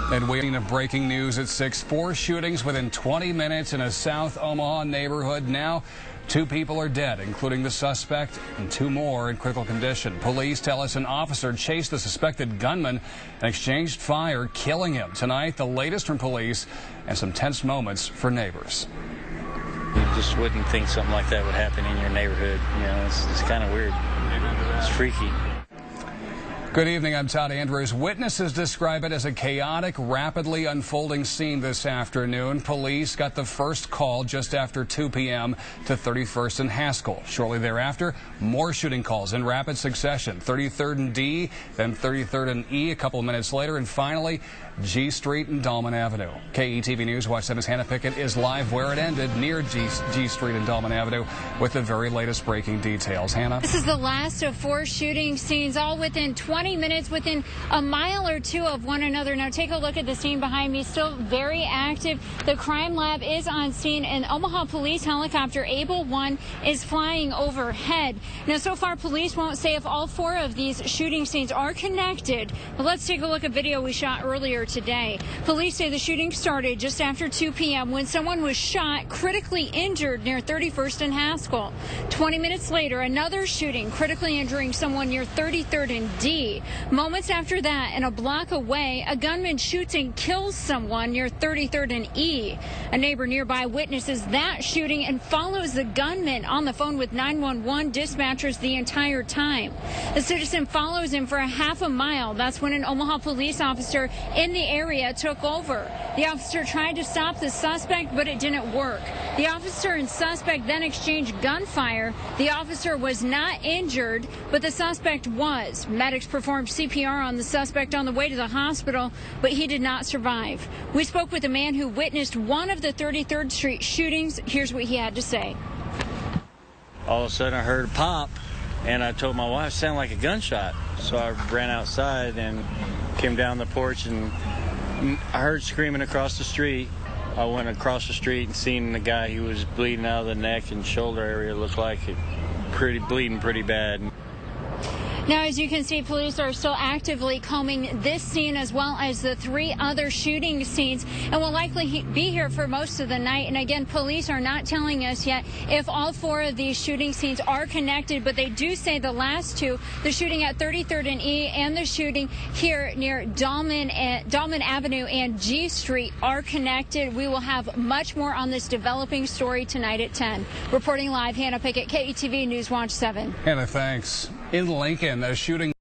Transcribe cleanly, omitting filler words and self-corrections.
And waiting to breaking news at 6, 4 shootings within 20 minutes in a South Omaha neighborhood. Now, 2 people are dead, including the suspect, and 2 more in critical condition. Police tell us an officer chased the suspected gunman and exchanged fire, killing him. Tonight, the latest from police and some tense moments for neighbors. You just wouldn't think something like that would happen in your neighborhood. You know, it's kind of weird. It's freaky. Good evening, I'm Todd Andrews. Witnesses describe it as a chaotic, rapidly unfolding scene this afternoon. Police got the first call just after 2 p.m. to 31st and Haskell. Shortly thereafter, more shooting calls in rapid succession. 33rd and D, then 33rd and E a couple of minutes later, and finally, G Street and Dahlman Avenue. KETV News Watch 7's Hannah Pickett is live where it ended, near G Street and Dahlman Avenue, with the very latest breaking details. Hannah? This is the last of 4 shooting scenes, all within 20 minutes, within a mile or 2 of one another. Now take a look at the scene behind me, still very active. The crime lab is on scene, and Omaha police helicopter Able 1 is flying overhead. Now so far police won't say if all 4 of these shooting scenes are connected, but let's take a look at video we shot earlier today. Police say the shooting started just after 2 p.m. when someone was shot, critically injured near 31st and Haskell. 20 minutes later, another shooting, critically injuring someone near 33rd and D. Moments after that, and a block away, a gunman shoots and kills someone near 33rd and E. A neighbor nearby witnesses that shooting and follows the gunman on the phone with 911 dispatchers the entire time. The citizen follows him for a half a mile. That's when an Omaha police officer in the area took over. The officer tried to stop the suspect, but it didn't work. The officer and suspect then exchanged gunfire. The officer was not injured, but the suspect was. Medics performed CPR on the suspect on the way to the hospital, but he did not survive. We spoke with a man who witnessed one of the 33rd Street shootings. Here's what he had to say. All of a sudden I heard a pop, and I told my wife it sounded like a gunshot. So I ran outside and came down the porch, and I heard screaming across the street. I went across the street and seen the guy who was bleeding out of the neck and shoulder area. Looked like it bleeding pretty bad. Now, as you can see, police are still actively combing this scene as well as the 3 other shooting scenes, and will likely be here for most of the night. And again, police are not telling us yet if all 4 of these shooting scenes are connected, but they do say the last 2, the shooting at 33rd and E and the shooting here near Dahlman Avenue and G Street, are connected. We will have much more on this developing story tonight at 10. Reporting live, Hannah Pickett, KETV News Watch 7. Hannah, thanks. In Lincoln, a shooting